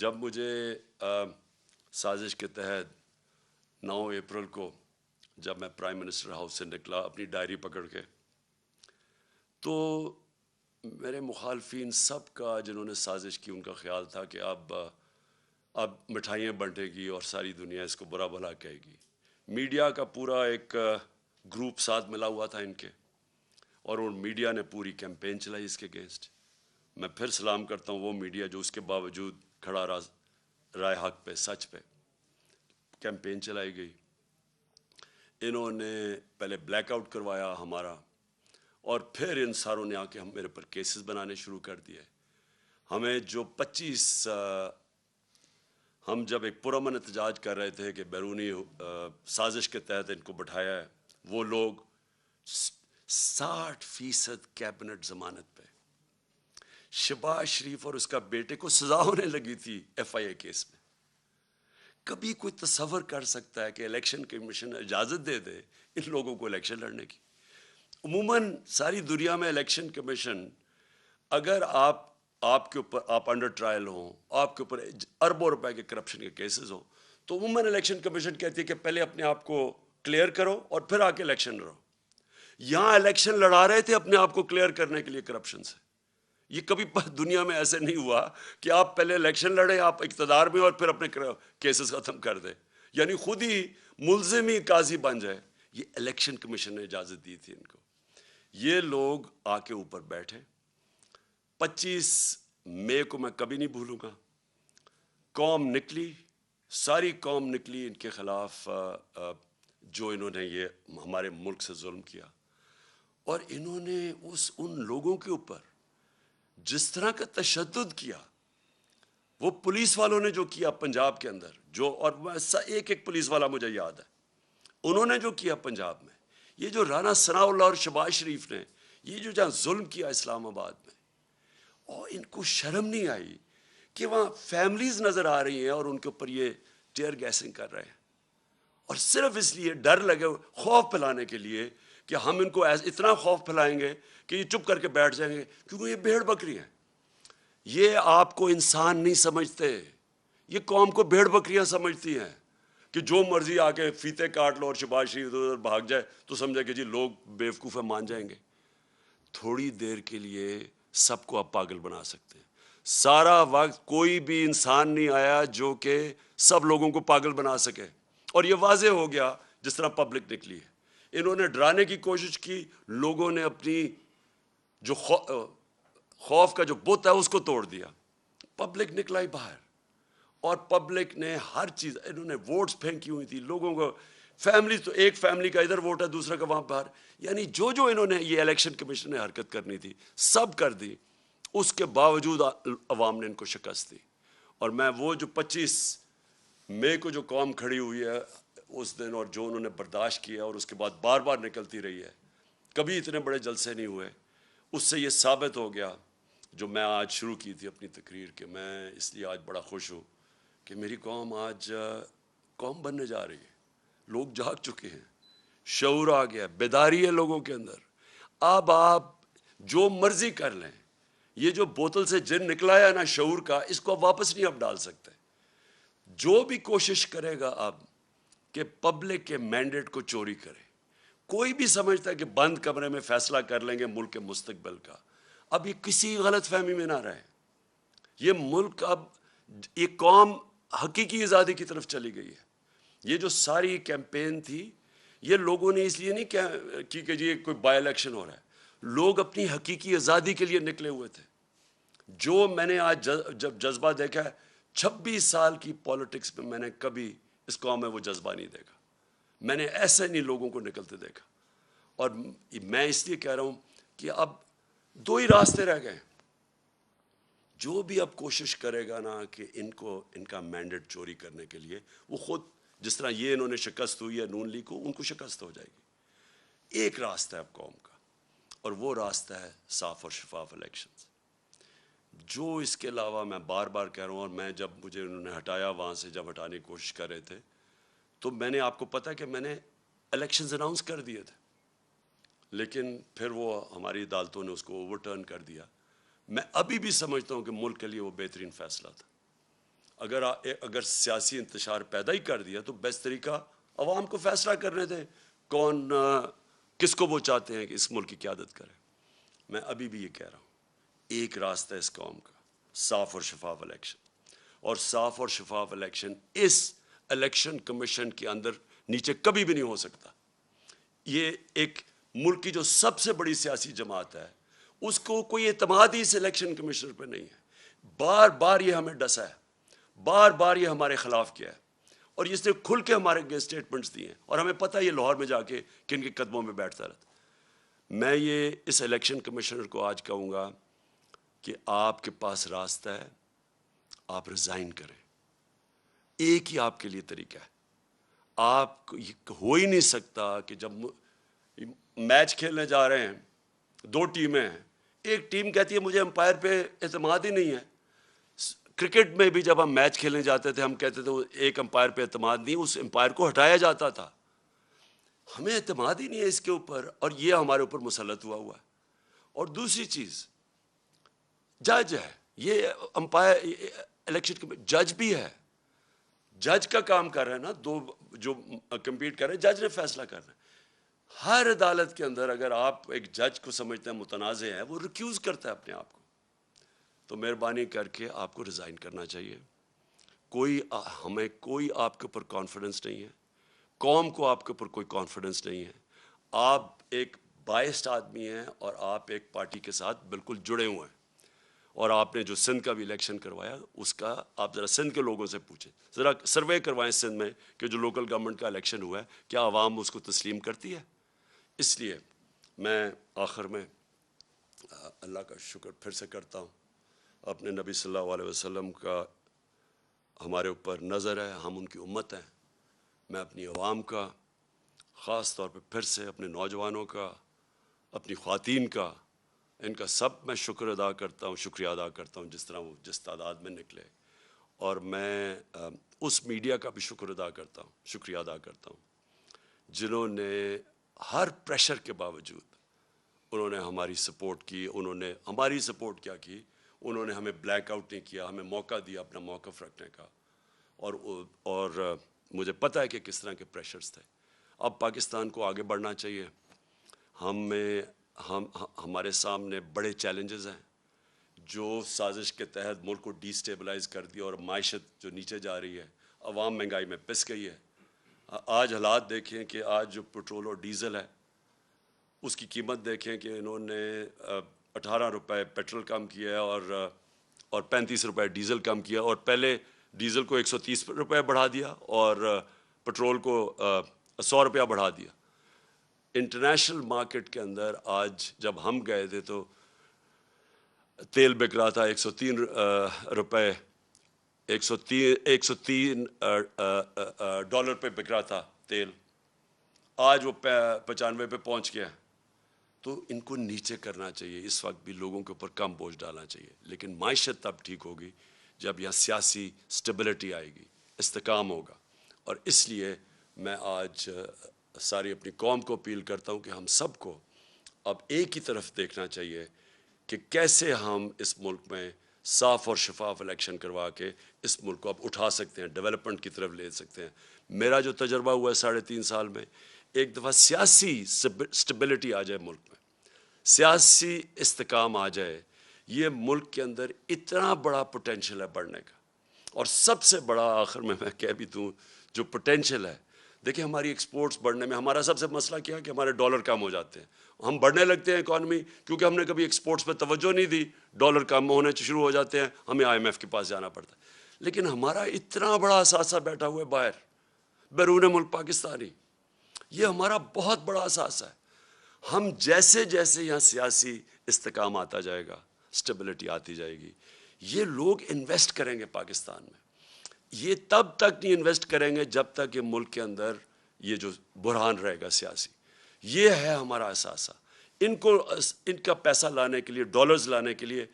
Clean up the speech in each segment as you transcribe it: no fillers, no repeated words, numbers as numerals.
جب مجھے سازش کے تحت 9 اپریل کو جب میں پرائم منسٹر ہاؤس سے نکلا اپنی ڈائری پکڑ کے، تو میرے مخالفین سب کا جنہوں نے سازش کی ان کا خیال تھا کہ اب مٹھائیاں بانٹے گی اور ساری دنیا اس کو برا بھلا کہے گی۔ میڈیا کا پورا ایک گروپ ساتھ ملا ہوا تھا ان کے، اور ان میڈیا نے پوری کیمپین چلائی اس کے اگینسٹ۔ میں پھر سلام کرتا ہوں وہ میڈیا جو اس کے باوجود کھڑا رائے حق پہ، سچ پہ کیمپین چلائی گئی۔ انہوں نے پہلے بلیک آؤٹ کروایا ہمارا، اور پھر ان ساروں نے آ کے میرے پر کیسز بنانے شروع کر دیے۔ ہمیں جو 25 ہم جب ایک پرامن احتجاج کر رہے تھے کہ بیرونی سازش کے تحت ان کو بٹھایا ہے، وہ لوگ 60% کیبنٹ ضمانت پہ۔ شہباز شریف اور اس کا بیٹے کو سزا ہونے لگی تھی FIA کیس میں۔ کبھی کوئی تصور کر سکتا ہے کہ الیکشن کمیشن اجازت دے دے ان لوگوں کو الیکشن لڑنے کی؟ عموماً ساری دنیا میں الیکشن کمیشن، اگر آپ کے اوپر آپ انڈر ٹرائل ہوں، آپ کے اوپر اربوں روپے کے کرپشن کے کیسز ہوں، تو عموماً الیکشن کمیشن کہتی ہے کہ پہلے اپنے آپ کو کلیئر کرو اور پھر آ کے الیکشن لڑو۔ یہاں الیکشن لڑا رہے تھے اپنے آپ کو کلیئر کرنے کے لیے کرپشن سے۔ یہ کبھی دنیا میں ایسے نہیں ہوا کہ آپ پہلے الیکشن لڑیں، آپ اقتدار میں، اور پھر اپنے کیسز ختم کر دیں، یعنی خود ہی ملزم ہی قاضی بن جائے۔ یہ الیکشن کمیشن نے اجازت دی تھی ان کو۔ یہ لوگ آ کے اوپر بیٹھے۔ 25 مئی کو میں کبھی نہیں بھولوں گا، قوم نکلی، ساری قوم نکلی ان کے خلاف، جو انہوں نے یہ ہمارے ملک سے ظلم کیا۔ اور انہوں نے ان لوگوں کے اوپر جس طرح کا تشدد کیا، وہ پولیس والوں نے جو کیا پنجاب کے اندر، اور ایک پولیس والا مجھے یاد ہے، انہوں نے جو کیا پنجاب میں، یہ جو رانا ثناء اللہ اور شہباز شریف نے یہ جو جہاں ظلم کیا اسلام آباد میں، اور ان کو شرم نہیں آئی کہ وہاں فیملیز نظر آ رہی ہیں اور ان کے اوپر یہ ٹیئر گیسنگ کر رہے ہیں، اور صرف اس لیے ڈر لگے، خوف پھیلانے کے لیے کہ ہم ان کو اتنا خوف پھیلائیں گے کہ یہ چپ کر کے بیٹھ جائیں گے، کیونکہ یہ بھیڑ بکری ہیں۔ یہ آپ کو انسان نہیں سمجھتے، یہ قوم کو بھیڑ بکریاں سمجھتی ہیں کہ جو مرضی آ کے فیتے کاٹ لو اور شہباز شریف ادھر بھاگ جائے تو سمجھے کہ جی لوگ بیوقوف مان جائیں گے۔ تھوڑی دیر کے لیے سب کو آپ پاگل بنا سکتے ہیں۔ سارا وقت کوئی بھی انسان نہیں آیا جو کہ سب لوگوں کو پاگل بنا سکے، اور یہ واضح ہو گیا جس طرح پبلک نکلی ہے۔ انہوں نے ڈرانے کی کوشش کی، لوگوں نے اپنی جو خوف کا جو بت ہے اس کو توڑ دیا۔ پبلک نکلا ہی باہر، اور پبلک نے ہر چیز، انہوں نے ووٹس پھینکی ہوئی تھی لوگوں کو، فیملی تو ایک فیملی کا ادھر ووٹ ہے دوسرے کا وہاں باہر، یعنی جو انہوں نے یہ الیکشن کمیشن نے حرکت کرنی تھی سب کر دی۔ اس کے باوجود عوام نے ان کو شکست دی۔ اور میں وہ جو 25 مئی کو جو قوم کھڑی ہوئی ہے اس دن، اور جو انہوں نے برداشت کیا اور اس کے بعد بار بار نکلتی رہی ہے، کبھی اتنے بڑے جلسے نہیں ہوئے، اس سے یہ ثابت ہو گیا جو میں آج شروع کی تھی اپنی تقریر، کہ میں اس لیے آج بڑا خوش ہوں کہ میری قوم آج قوم بننے جا رہی ہے۔ لوگ جاگ چکے ہیں، شعور آ گیا، بیداری ہے لوگوں کے اندر۔ اب آپ جو مرضی کر لیں، یہ جو بوتل سے جن نکلا ہے نا شعور کا، اس کو آپ واپس نہیں اب ڈال سکتے۔ جو بھی کوشش کرے گا اب کہ پبلک کے مینڈیٹ کو چوری کرے، کوئی بھی سمجھتا ہے کہ بند کمرے میں فیصلہ کر لیں گے ملک کے مستقبل کا، اب یہ کسی غلط فہمی میں نہ رہے۔ یہ ملک، اب یہ قوم حقیقی آزادی کی طرف چلی گئی ہے۔ یہ جو ساری کیمپین تھی، یہ لوگوں نے اس لیے نہیں کی کہ جی کوئی بائی الیکشن ہو رہا ہے، لوگ اپنی حقیقی آزادی کے لیے نکلے ہوئے تھے۔ جو میں نے آج جب جذبہ دیکھا ہے، 26 سال کی پولیٹکس میں نے کبھی اس قوم میں وہ جذبہ نہیں دیکھا۔ میں نے ایسے نہیں لوگوں کو نکلتے دیکھا۔ اور میں اس لیے کہہ رہا ہوں کہ اب 2 ہی راستے رہ گئے۔ جو بھی اب کوشش کرے گا نا کہ ان کا مینڈیٹ چوری کرنے کے لیے، وہ خود جس طرح یہ انہوں نے شکست ہوئی ہے نون لیگ کو، ان کو شکست ہو جائے گی۔ ایک راستہ ہے اب قوم کا، اور وہ راستہ ہے صاف اور شفاف الیکشنز۔ جو اس کے علاوہ میں بار بار کہہ رہا ہوں، اور میں جب مجھے انہوں نے ہٹایا وہاں سے، جب ہٹانے کی کوشش کر رہے تھے، تو میں نے آپ کو پتا ہے کہ میں نے الیکشنز اناؤنس کر دیے تھے، لیکن پھر وہ ہماری عدالتوں نے اس کو اوور ٹرن کر دیا۔ میں ابھی بھی سمجھتا ہوں کہ ملک کے لیے وہ بہترین فیصلہ تھا۔ اگر سیاسی انتشار پیدا ہی کر دیا تو بیسٹ طریقہ عوام کو فیصلہ کرنے دیں کون کس کو وہ چاہتے ہیں کہ اس ملک کی قیادت کرے. میں ابھی بھی یہ کہہ رہا ہوں، ایک راستہ اس قوم کا صاف اور شفاف الیکشن، اور صاف اور شفاف الیکشن اس الیکشن کمیشن کے اندر نیچے کبھی بھی نہیں ہو سکتا. یہ ایک ملک کی جو سب سے بڑی سیاسی جماعت ہے اس کو کوئی اعتماد ہی اس الیکشن کمیشنر پہ نہیں ہے. بار بار یہ ہمیں ڈسا ہے، بار بار یہ ہمارے خلاف کیا ہے، اور اس نے کھل کے ہمارے اسٹیٹمنٹس دیے ہیں، اور ہمیں پتہ ہے یہ لاہور میں جا کے کن کے قدموں میں بیٹھتا رہتا. میں یہ اس الیکشن کمیشنر کو آج کہوں گا کہ آپ کے پاس راستہ ہے، آپ ریزائن کریں. ایک ہی آپ کے لیے طریقہ ہے. آپ ہو ہی نہیں سکتا کہ جب میچ کھیلنے جا رہے ہیں، دو ٹیمیں ہیں، ایک ٹیم کہتی ہے مجھے امپائر پہ اعتماد ہی نہیں ہے. کرکٹ میں بھی جب ہم میچ کھیلنے جاتے تھے ہم کہتے تھے ایک امپائر پہ اعتماد نہیں، اس امپائر کو ہٹایا جاتا تھا. ہمیں اعتماد ہی نہیں ہے اس کے اوپر، اور یہ ہمارے اوپر مسلط ہوا ہے. اور دوسری چیز جج ہے، یہ امپائر الیکشن کے جج بھی ہے. جج کا کام کر رہے ہیں نا، دو جو کمپیٹ کر رہے ہیں، جج نے فیصلہ کرنا ہے. ہر عدالت کے اندر اگر آپ ایک جج کو سمجھتے ہیں متنازع ہے، وہ ریکیوز کرتا ہے اپنے آپ کو. تو مہربانی کر کے آپ کو ریزائن کرنا چاہیے. ہمیں کوئی آپ کے اوپر کانفیڈنس نہیں ہے، قوم کو آپ کے اوپر کوئی کانفیڈنس نہیں ہے. آپ ایک بائسڈ آدمی ہیں اور آپ ایک پارٹی کے ساتھ بالکل جڑے ہوئے ہیں. اور آپ نے جو سندھ کا بھی الیکشن کروایا اس کا آپ ذرا سندھ کے لوگوں سے پوچھیں، ذرا سروے کروائیں سندھ میں کہ جو لوکل گورنمنٹ کا الیکشن ہوا ہے کیا عوام اس کو تسلیم کرتی ہے. اس لیے میں آخر میں اللہ کا شکر پھر سے کرتا ہوں. اپنے نبی صلی اللہ علیہ وسلم کا ہمارے اوپر نظر ہے، ہم ان کی امت ہیں. میں اپنی عوام کا، خاص طور پہ پھر سے اپنے نوجوانوں کا، اپنی خواتین کا، ان کا سب میں شکر ادا کرتا ہوں، شکریہ ادا کرتا ہوں جس طرح وہ جس تعداد میں نکلے. اور میں اس میڈیا کا بھی شکر ادا کرتا ہوں، شکریہ ادا کرتا ہوں جنہوں نے ہر پریشر کے باوجود انہوں نے ہماری سپورٹ کی. انہوں نے ہماری سپورٹ کیا کی، انہوں نے ہمیں بلیک آؤٹ نہیں کیا، ہمیں موقع دیا اپنا موقف رکھنے کا. اور مجھے پتہ ہے کہ کس طرح کے پریشرز تھے. اب پاکستان کو آگے بڑھنا چاہیے. ہمارے سامنے بڑے چیلنجز ہیں جو سازش کے تحت ملک کو ڈی سٹیبلائز کر دیا، اور معیشت جو نیچے جا رہی ہے، عوام مہنگائی میں پس گئی ہے. آج حالات دیکھیں کہ آج جو پٹرول اور ڈیزل ہے اس کی قیمت دیکھیں کہ انہوں نے 18 روپے پیٹرول کم کیا ہے اور 35 روپے ڈیزل کم کیا، اور پہلے ڈیزل کو 130 روپے بڑھا دیا اور پٹرول کو 100 روپیہ بڑھا دیا. انٹرنیشنل مارکیٹ کے اندر آج جب ہم گئے تھے تو تیل بک رہا تھا 103 روپے، 103 ڈالر پہ بک رہا تھا تیل. آج وہ 95 پہ پہنچ گیا. تو ان کو نیچے کرنا چاہیے. اس وقت بھی لوگوں کے اوپر کم بوجھ ڈالنا چاہیے. لیکن معیشت تب ٹھیک ہوگی جب یہاں سیاسی سٹیبلٹی آئے گی، استحکام ہوگا. اور اس لیے میں آج ساری اپنی قوم کو اپیل کرتا ہوں کہ ہم سب کو اب ایک ہی طرف دیکھنا چاہیے کہ کیسے ہم اس ملک میں صاف اور شفاف الیکشن کروا کے اس ملک کو اب اٹھا سکتے ہیں، ڈیولپمنٹ کی طرف لے سکتے ہیں. میرا جو تجربہ ہوا ہے 3.5 سال میں، ایک دفعہ سیاسی سٹیبلٹی آ جائے ملک میں، سیاسی استحکام آ جائے، یہ ملک کے اندر اتنا بڑا پوٹینشیل ہے بڑھنے کا. اور سب سے بڑا آخر میں کہہ بھی دوں جو پوٹینشیل ہے، دیکھیں ہماری ایکسپورٹس بڑھنے میں ہمارا سب سے مسئلہ کیا ہے کہ ہمارے ڈالر کم ہو جاتے ہیں. ہم بڑھنے لگتے ہیں اکانومی کیونکہ ہم نے کبھی ایکسپورٹس پہ توجہ نہیں دی، ڈالر کم ہونے شروع ہو جاتے ہیں، ہمیں IMF کے پاس جانا پڑتا ہے. لیکن ہمارا اتنا بڑا اثاثہ بیٹھا ہوا ہے باہر، بیرون ملک پاکستانی، یہ ہمارا بہت بڑا اثاثہ ہے. ہم جیسے جیسے یہاں سیاسی استحکام آتا جائے گا، سٹیبلٹی آتی جائے گی، یہ لوگ انویسٹ کریں گے پاکستان میں. یہ تب تک نہیں انویسٹ کریں گے جب تک یہ ملک کے اندر یہ جو بحران رہے گا سیاسی. یہ ہے ہمارا اثاثہ. ان کا پیسہ لانے کے لیے، ڈالرز لانے کے لیے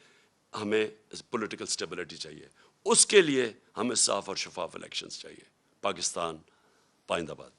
ہمیں پولیٹیکل سٹیبلٹی چاہیے. اس کے لیے ہمیں صاف اور شفاف الیکشنز چاہیے. پاکستان پائندہ باد.